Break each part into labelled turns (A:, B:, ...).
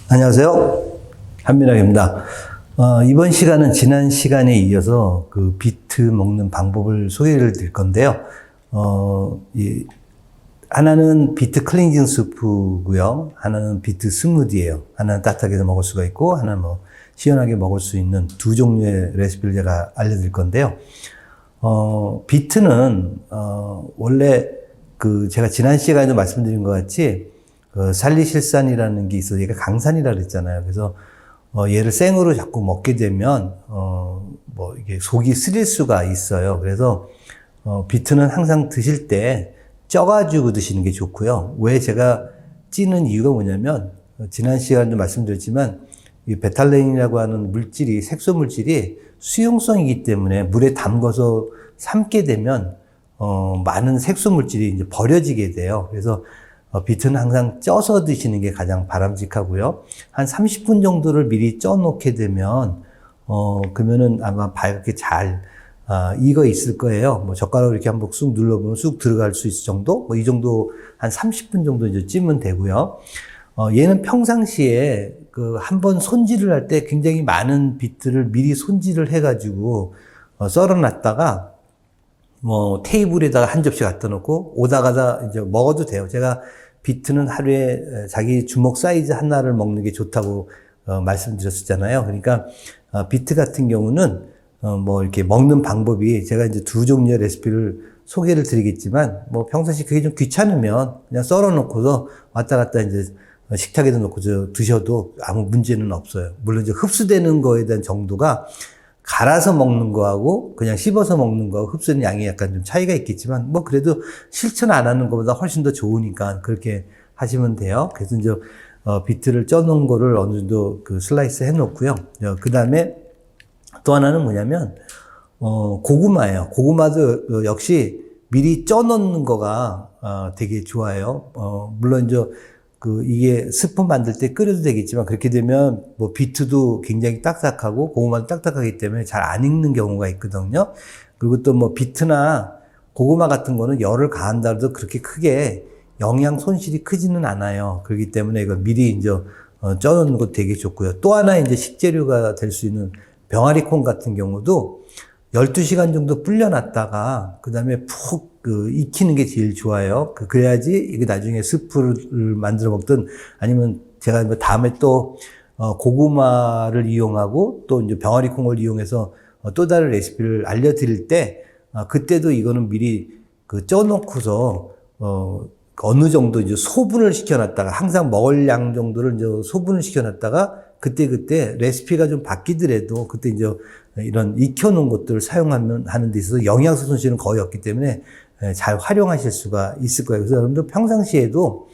A: 안녕하세요. 한민학입니다. 이번 시간은 지난 시간에 이어서 그 비트 먹는 방법을 소개를 드릴 건데요. 하나는 비트 클렌징 수프고요. 하나는 비트 스무디예요. 하나는 따뜻하게 먹을 수가 있고, 하나는 뭐 시원하게 먹을 수 있는 두 종류의 레시피를 제가 알려드릴 건데요. 비트는 원래 제가 지난 시간에도 말씀드린 것 같이 살리실산이라는 게 있어요. 얘가 강산이라 그랬잖아요. 그래서 얘를 생으로 자꾸 먹게 되면 이게 속이 쓰릴 수가 있어요. 그래서 비트는 항상 드실 때 쪄가지고 드시는 게 좋고요. 왜 제가 찌는 이유가 뭐냐면 지난 시간에도 말씀드렸지만 이 베탈레인이라고 하는 물질이 색소 물질이 수용성이기 때문에 물에 담궈서 삶게 되면 많은 색소 물질이 이제 버려지게 돼요. 그래서 비트는 항상 쪄서 드시는 게 가장 바람직하고요. 한 30분 정도를 미리 쪄 놓게 되면, 그러면은 아마 밝게 잘, 익어 있을 거예요. 뭐 젓가락으로 이렇게 한번 쑥 눌러보면 쑥 들어갈 수 있을 정도? 이 정도 한 30분 정도 이제 찌면 되고요. 얘는 평상시에 한번 손질을 할 때 굉장히 많은 비트를 미리 손질을 해가지고, 썰어 놨다가, 테이블에다가 한 접시 갖다 놓고 오다 가다 이제 먹어도 돼요. 제가 비트는 하루에 자기 주먹 사이즈 하나를 먹는 게 좋다고 말씀드렸었잖아요. 그러니까 비트 같은 경우는 이렇게 먹는 방법이 제가 이제 두 종류의 레시피를 소개를 드리겠지만 평상시 그게 좀 귀찮으면 그냥 썰어 놓고서 왔다 갔다 이제 식탁에다 놓고 드셔도 아무 문제는 없어요. 물론 이제 흡수되는 거에 대한 정도가 갈아서 먹는 거하고 그냥 씹어서 먹는 거하고 흡수는 양이 약간 좀 차이가 있겠지만 그래도 실천 안 하는 것보다 훨씬 더 좋으니까 그렇게 하시면 돼요. 그래서 이제 비트를 쪄 놓은 거를 어느 정도 슬라이스 해 놓고요. 그 다음에 또 하나는 뭐냐면 고구마예요. 고구마도 역시 미리 쪄 넣는 거가 되게 좋아요. 물론 이제 이게 스프 만들 때 끓여도 되겠지만 그렇게 되면 비트도 굉장히 딱딱하고 고구마도 딱딱하기 때문에 잘 안 익는 경우가 있거든요. 그리고 또 비트나 고구마 같은 거는 열을 가한다 해도 그렇게 크게 영양 손실이 크지는 않아요. 그렇기 때문에 이걸 미리 이제 쪄놓는 것도 되게 좋고요. 또 하나 이제 식재료가 될 수 있는 병아리콩 같은 경우도 12시간 정도 불려놨다가 그 다음에 푹 익히는 게 제일 좋아요. 그래야지 이게 나중에 스프를 만들어 먹든 아니면 제가 다음에 또 고구마를 이용하고 또 이제 병아리콩을 이용해서 또 다른 레시피를 알려드릴 때 그때도 이거는 미리 쪄놓고서 어느 정도 이제 소분을 시켜놨다가 항상 먹을 양 정도를 이제 소분을 시켜놨다가 그때 레시피가 좀 바뀌더라도 그때 이제 이런 익혀놓은 것들을 하는 데 있어서 영양소 손실은 거의 없기 때문에 잘 활용하실 수가 있을 거예요. 그래서 여러분들 평상시에도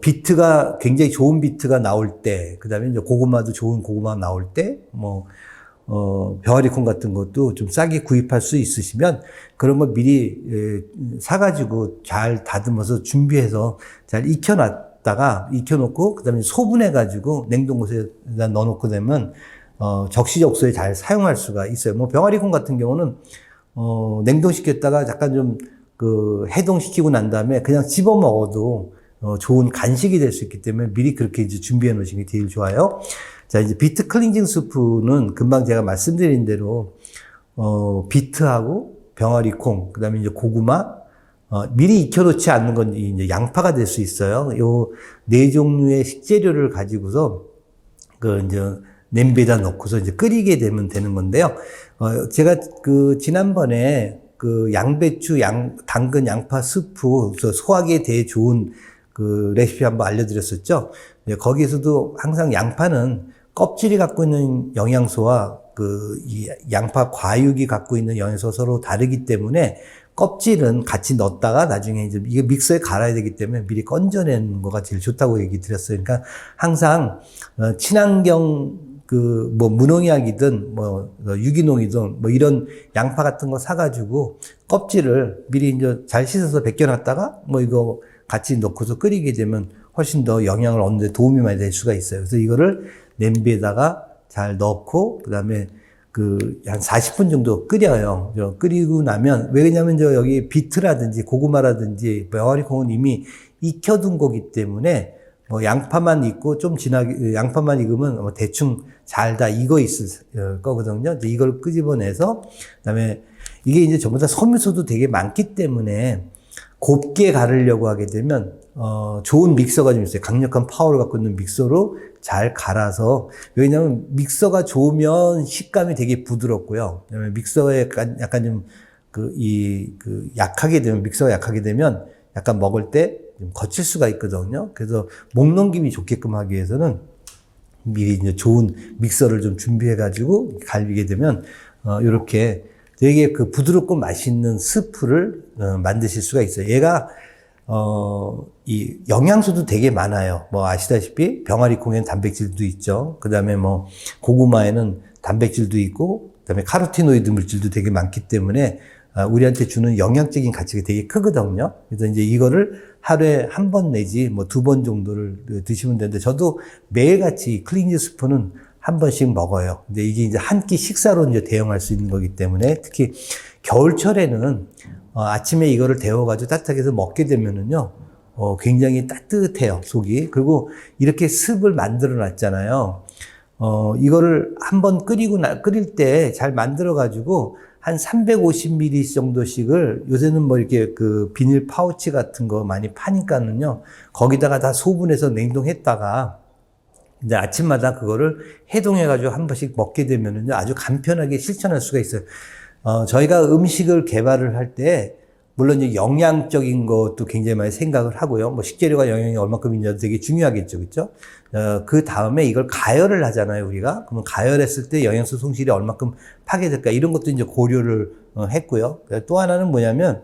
A: 비트가 굉장히 좋은 비트가 나올 때, 그 다음에 이제 고구마도 좋은 고구마 나올 때, 병아리콩 같은 것도 좀 싸게 구입할 수 있으시면 그런 거 미리 사가지고 잘 다듬어서 준비해서 잘 익혀놓고, 그 다음에 소분해가지고 냉동고에다 넣어놓고 되면 적시적소에 잘 사용할 수가 있어요. 병아리콩 같은 경우는 냉동시켰다가 약간 좀 해동시키고 난 다음에 그냥 집어 먹어도 좋은 간식이 될 수 있기 때문에 미리 그렇게 이제 준비해 놓으시는 게 제일 좋아요. 자, 이제 비트 클렌징 수프는 금방 제가 말씀드린 대로 비트하고 병아리콩, 그다음에 이제 고구마, 미리 익혀놓지 않는 건 이제 양파가 될 수 있어요. 요 네 종류의 식재료를 가지고서 이제 냄비에다 넣고서 이제 끓이게 되면 되는 건데요. 제가 지난번에 양배추, 당근, 양파 스프, 소화기에 대해 좋은 레시피 한번 알려드렸었죠. 거기에서도 항상 양파는 껍질이 갖고 있는 영양소와 이 양파 과육이 갖고 있는 영양소가 서로 다르기 때문에 껍질은 같이 넣었다가 나중에 이제 이게 믹서에 갈아야 되기 때문에 미리 건져내는 거가 제일 좋다고 얘기 드렸어요. 그러니까 항상 친환경 무농약이든 유기농이든 이런 양파 같은 거 사가지고 껍질을 미리 이제 잘 씻어서 벗겨놨다가 이거 같이 넣고서 끓이게 되면 훨씬 더 영양을 얻는 데 도움이 많이 될 수가 있어요. 그래서 이거를 냄비에다가 잘 넣고 그다음에 한 40분 정도 끓여요. 끓이고 나면 왜냐면 여기 비트라든지 고구마라든지 병아리콩은 이미 익혀둔 거기 때문에 뭐 양파만 익고 좀 진하게 양파만 익으면 뭐 대충 잘 다 익어 있을 거거든요. 이제 이걸 끄집어내서 그다음에 이게 이제 전부 다 섬유소도 되게 많기 때문에 곱게 갈으려고 하게 되면 좋은 믹서가 좀 있어요. 강력한 파워를 갖고 있는 믹서로 잘 갈아서, 왜냐하면 믹서가 좋으면 식감이 되게 부드럽고요. 왜냐면 믹서가 약간 좀 약하게 되면, 믹서가 약하게 되면 약간 먹을 때 좀 거칠 수가 있거든요. 그래서 목 넘김이 좋게끔 하기 위해서는 미리 이제 좋은 믹서를 좀 준비해가지고 갈비게 되면, 이렇게 되게 그 부드럽고 맛있는 스프를 만드실 수가 있어요. 얘가 이 영양소도 되게 많아요. 뭐 아시다시피 병아리콩에는 단백질도 있죠. 그 다음에 뭐 고구마에는 단백질도 있고, 그 다음에 카로티노이드 물질도 되게 많기 때문에 우리한테 주는 영양적인 가치가 되게 크거든요. 그래서 이제 이거를 하루에 한 번 내지 뭐 2번 정도를 드시면 되는데, 저도 매일같이 클린즈 스프는 한 번씩 먹어요. 근데 이게 이제 한 끼 식사로 이제 대용할 수 있는 거기 때문에, 특히 겨울철에는 아침에 이거를 데워가지고 따뜻하게 해서 먹게 되면은요, 굉장히 따뜻해요, 속이. 그리고 이렇게 습을 만들어 놨잖아요. 이거를 한번 끓일 때 잘 만들어가지고 한 350ml 정도씩을, 요새는 뭐 이렇게 그 비닐 파우치 같은 거 많이 파니까는요, 거기다가 다 소분해서 냉동했다가 이제 아침마다 그거를 해동해가지고 한 번씩 먹게 되면은요, 아주 간편하게 실천할 수가 있어요. 저희가 음식을 개발을 할 때, 물론 이제 영양적인 것도 굉장히 많이 생각을 하고요. 뭐 식재료가 영양이 얼마큼 있냐도 되게 중요하겠죠. 그렇죠? 그 다음에 이걸 가열을 하잖아요, 우리가. 그러면 가열했을 때 영양소 손실이 얼마큼 파괴될까, 이런 것도 이제 고려를 했고요. 또 하나는 뭐냐면,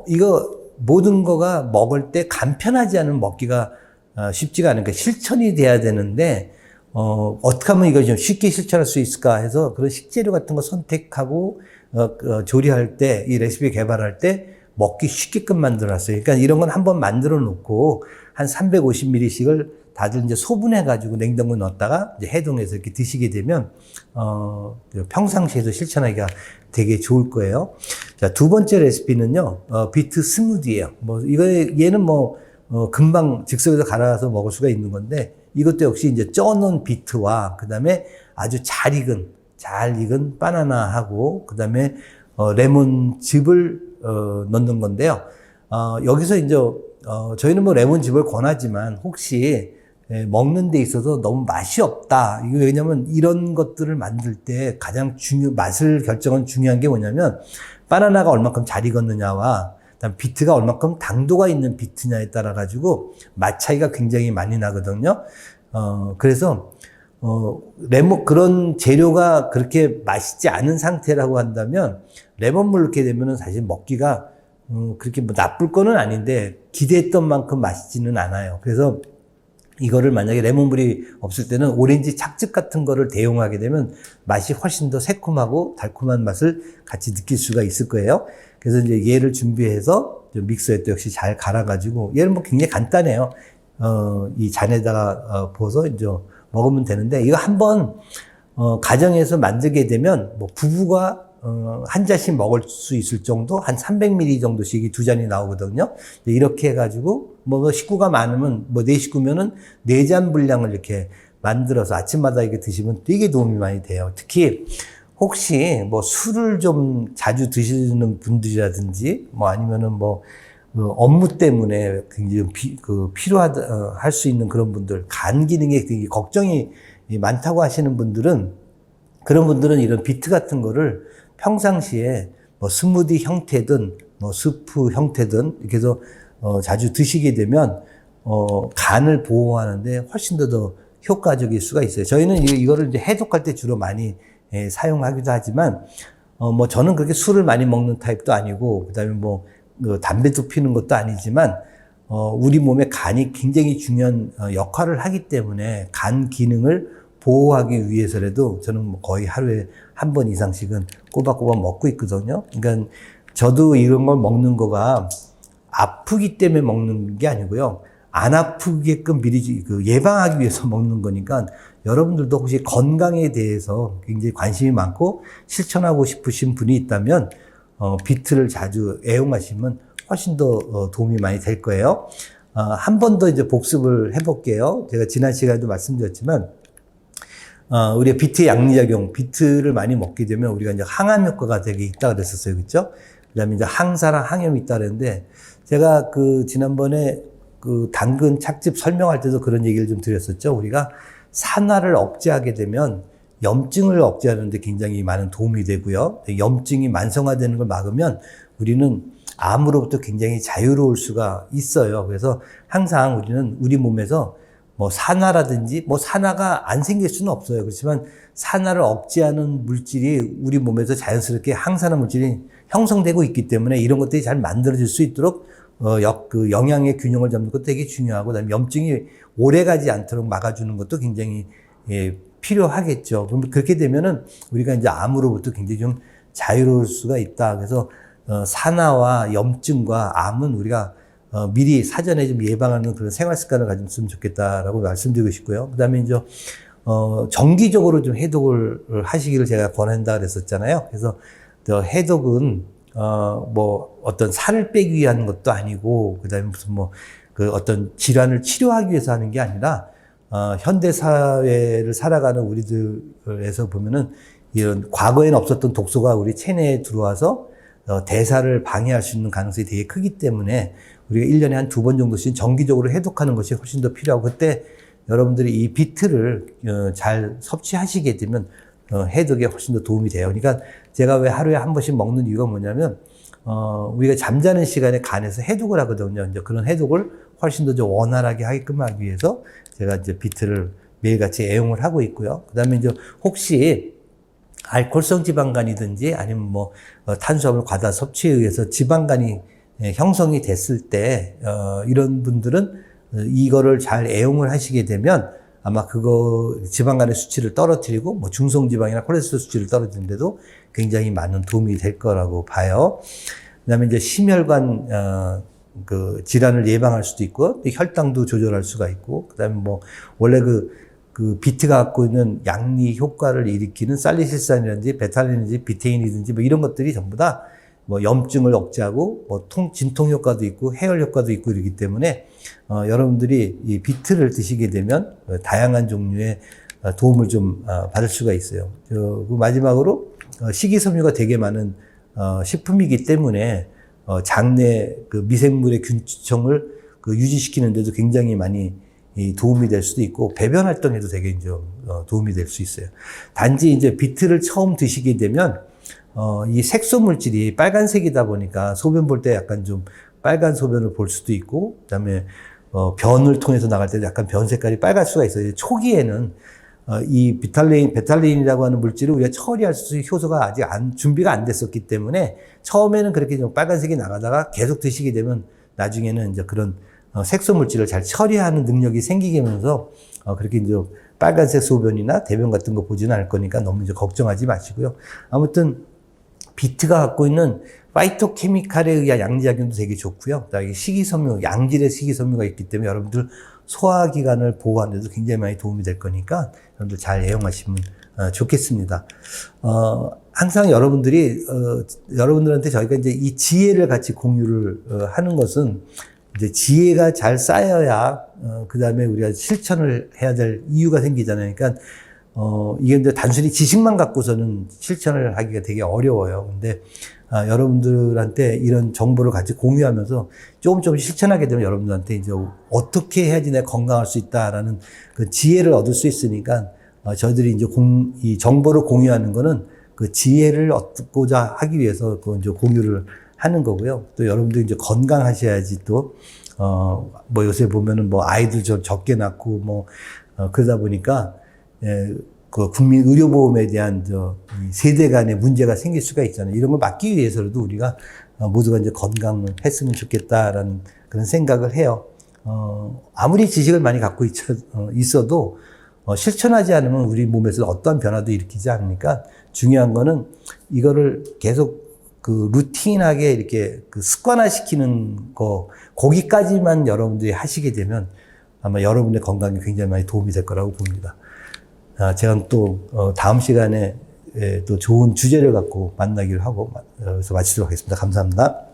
A: 이거 모든 거가 먹을 때 간편하지 않으면 먹기가 쉽지가 않으니까 실천이 돼야 되는데, 어떻게 하면 이걸 좀 쉽게 실천할 수 있을까 해서 그런 식재료 같은 거 선택하고, 조리할 때, 이 레시피 개발할 때 먹기 쉽게끔 만들어 놨어요. 그러니까 이런 건 한번 만들어 놓고 한 350ml씩을 다들 이제 소분해가지고 냉동고에 넣었다가 이제 해동해서 이렇게 드시게 되면, 평상시에도 실천하기가 되게 좋을 거예요. 자, 두 번째 레시피는요, 비트 스무디예요. 얘는 금방 즉석에서 갈아서 먹을 수가 있는 건데, 이것도 역시 이제 쪄놓은 비트와, 그 다음에 아주 잘 익은 바나나하고, 그 다음에, 레몬즙을, 넣는 건데요. 여기서 이제, 저희는 뭐 레몬즙을 권하지만, 혹시, 먹는 데 있어서 너무 맛이 없다. 이거 왜냐면 이런 것들을 만들 때 가장 맛을 결정한 중요한 게 뭐냐면, 바나나가 얼마큼 잘 익었느냐와, 그다음 비트가 얼마큼 당도가 있는 비트냐에 따라 가지고 맛 차이가 굉장히 많이 나거든요. 그래서 그런 재료가 그렇게 맛있지 않은 상태라고 한다면 레몬물 넣게 되면은 사실 먹기가 그렇게 뭐 나쁠 거는 아닌데 기대했던 만큼 맛있지는 않아요. 그래서 이거를 만약에 레몬물이 없을 때는 오렌지 착즙 같은 거를 대용하게 되면 맛이 훨씬 더 새콤하고 달콤한 맛을 같이 느낄 수가 있을 거예요. 그래서 이제 얘를 준비해서 믹서에 또 역시 잘 갈아가지고, 얘는 뭐 굉장히 간단해요. 이 잔에다가 부어서 이제 먹으면 되는데, 이거 한번 가정에서 만들게 되면 뭐 부부가 한 잔씩 먹을 수 있을 정도, 한 300ml 정도씩이 두 잔이 나오거든요. 이렇게 해가지고 뭐 식구가 많으면 뭐 4식구면은 4잔 분량을 이렇게 만들어서 아침마다 이렇게 드시면 되게 도움이 많이 돼요. 특히 혹시 뭐 술을 좀 자주 드시는 분들이라든지 뭐 아니면은 뭐 업무 때문에 굉장히 필요하다 할 수 있는 그런 분들, 간 기능에 되게 걱정이 많다고 하시는 분들은, 그런 분들은 이런 비트 같은 거를 평상시에 뭐 스무디 형태든 뭐 스프 형태든 이렇게 해서 자주 드시게 되면 간을 보호하는데 훨씬 더 효과적일 수가 있어요. 저희는 이거를 이제 해독할 때 주로 많이 사용하기도 하지만 뭐 저는 그렇게 술을 많이 먹는 타입도 아니고, 그다음에 뭐 담배도 피는 것도 아니지만 우리 몸에 간이 굉장히 중요한 역할을 하기 때문에 간 기능을 보호하기 위해서라도 저는 뭐 거의 하루에 한 번 이상씩은 꼬박꼬박 먹고 있거든요. 그러니까 저도 이런 걸 먹는 거가 아프기 때문에 먹는 게 아니고요, 안 아프게끔 미리 예방하기 위해서 먹는 거니까, 여러분들도 혹시 건강에 대해서 굉장히 관심이 많고 실천하고 싶으신 분이 있다면 비트를 자주 애용하시면 훨씬 더 도움이 많이 될 거예요. 한 번 더 이제 복습을 해볼게요. 제가 지난 시간에도 말씀드렸지만, 우리가 비트의 양리작용, 비트를 많이 먹게 되면 우리가 이제 항암 효과가 되게 있다 그랬었어요. 그죠? 그 다음에 이제 항사랑 항염이 있다 그랬는데, 제가 지난번에 당근 착즙 설명할 때도 그런 얘기를 좀 드렸었죠. 우리가 산화를 억제하게 되면 염증을 억제하는 데 굉장히 많은 도움이 되고요. 염증이 만성화되는 걸 막으면 우리는 암으로부터 굉장히 자유로울 수가 있어요. 그래서 항상 우리는 우리 몸에서 뭐 산화라든지 뭐 산화가 안 생길 수는 없어요. 그렇지만 산화를 억제하는 물질이 우리 몸에서 자연스럽게 항산화 물질이 형성되고 있기 때문에 이런 것들이 잘 만들어질 수 있도록 영양의 균형을 잡는 것도 되게 중요하고, 그다음에 염증이 오래 가지 않도록 막아주는 것도 굉장히 필요하겠죠. 그럼 그렇게 되면은 우리가 이제 암으로부터 굉장히 좀 자유로울 수가 있다. 그래서 산화와 염증과 암은 우리가 미리 사전에 좀 예방하는 그런 생활 습관을 가졌으면 좋겠다라고 말씀드리고 싶고요. 그다음에 이제 정기적으로 좀 해독을 하시기를 제가 권한다 그랬었잖아요. 그래서 해독은 뭐 어떤 살을 빼기 위한 것도 아니고, 그다음에 무슨 어떤 질환을 치료하기 위해서 하는 게 아니라 현대 사회를 살아가는 우리들에서 보면은 이런 과거에는 없었던 독소가 우리 체내에 들어와서 대사를 방해할 수 있는 가능성이 되게 크기 때문에 우리가 1년에 한 2번 정도씩 정기적으로 해독하는 것이 훨씬 더 필요하고, 그때 여러분들이 이 비트를 잘 섭취하시게 되면 해독에 훨씬 더 도움이 돼요. 그러니까 제가 왜 하루에 한 번씩 먹는 이유가 뭐냐면, 우리가 잠자는 시간에 간에서 해독을 하거든요. 이제 그런 해독을 훨씬 더 좀 원활하게 하게끔 하기 위해서 제가 이제 비트를 매일같이 애용을 하고 있고요. 그 다음에 이제 혹시 알코올성 지방간이든지 아니면 탄수화물 과다 섭취에 의해서 지방간이 형성이 됐을 때, 이런 분들은 이거를 잘 애용을 하시게 되면 아마 지방간의 수치를 떨어뜨리고 중성지방이나 콜레스테롤 수치를 떨어뜨리는데도 굉장히 많은 도움이 될 거라고 봐요. 그다음에 이제 심혈관 질환을 예방할 수도 있고, 혈당도 조절할 수가 있고, 그다음에 원래 비트가 갖고 있는 양리 효과를 일으키는 살리실산이라든지 베탈린이든지 비테인이든지 이런 것들이 전부 다 염증을 억제하고 진통 효과도 있고 해열 효과도 있고 이러기 때문에 여러분들이 이 비트를 드시게 되면 다양한 종류의 도움을 좀 받을 수가 있어요. 마지막으로 식이섬유가 되게 많은 식품이기 때문에 장내 미생물의 균형을 유지시키는 데도 굉장히 많이 도움이 될 수도 있고, 배변 활동에도 되게 도움이 될 수 있어요. 단지 이제 비트를 처음 드시게 되면 이 색소 물질이 빨간색이다 보니까 소변 볼 때 약간 좀 빨간 소변을 볼 수도 있고, 그다음에 변을 통해서 나갈 때도 약간 변 색깔이 빨갈 수가 있어요. 초기에는 이 베탈린이라고 하는 물질을 우리가 처리할 수 있는 효소가 아직 준비가 안 됐었기 때문에 처음에는 그렇게 좀 빨간색이 나가다가 계속 드시게 되면 나중에는 이제 그런 색소 물질을 잘 처리하는 능력이 생기게 되면서 그렇게 이제 빨간색 소변이나 대변 같은 거 보지는 않을 거니까 너무 이제 걱정하지 마시고요. 아무튼 비트가 갖고 있는 파이토케미칼에 의한 양리작용도 되게 좋고요. 그다음에 식이섬유, 양질의 식이섬유가 있기 때문에 여러분들 소화기관을 보호하는 데도 굉장히 많이 도움이 될 거니까 여러분들 잘 애용하시면 좋겠습니다. 항상 여러분들한테 저희가 이제 이 지혜를 같이 공유를 하는 것은, 이제 지혜가 잘 쌓여야 그 다음에 우리가 실천을 해야 될 이유가 생기잖아요. 그러니까 이게 이제 단순히 지식만 갖고서는 실천을 하기가 되게 어려워요. 근데 여러분들한테 이런 정보를 같이 공유하면서 조금 실천하게 되면 여러분들한테 이제 어떻게 해야지 내가 건강할 수 있다라는 그 지혜를 얻을 수 있으니까, 저희들이 이제 이 정보를 공유하는 거는 그 지혜를 얻고자 하기 위해서 이제 공유를 하는 거고요. 또 여러분들이 이제 건강하셔야지 또, 요새 보면은 아이들 좀 적게 낳고 그러다 보니까, 국민 의료보험에 대한 세대 간의 문제가 생길 수가 있잖아요. 이런 걸 막기 위해서라도 우리가 모두가 이제 건강을 했으면 좋겠다라는 그런 생각을 해요. 아무리 지식을 많이 갖고 있어도 실천하지 않으면 우리 몸에서 어떠한 변화도 일으키지 않으니까, 중요한 거는 이거를 계속 루틴하게 이렇게 습관화시키는 거기까지만 여러분들이 하시게 되면 아마 여러분의 건강에 굉장히 많이 도움이 될 거라고 봅니다. 제가 또 다음 시간에 또 좋은 주제를 갖고 만나기를 하고, 여기서 마치도록 하겠습니다. 감사합니다.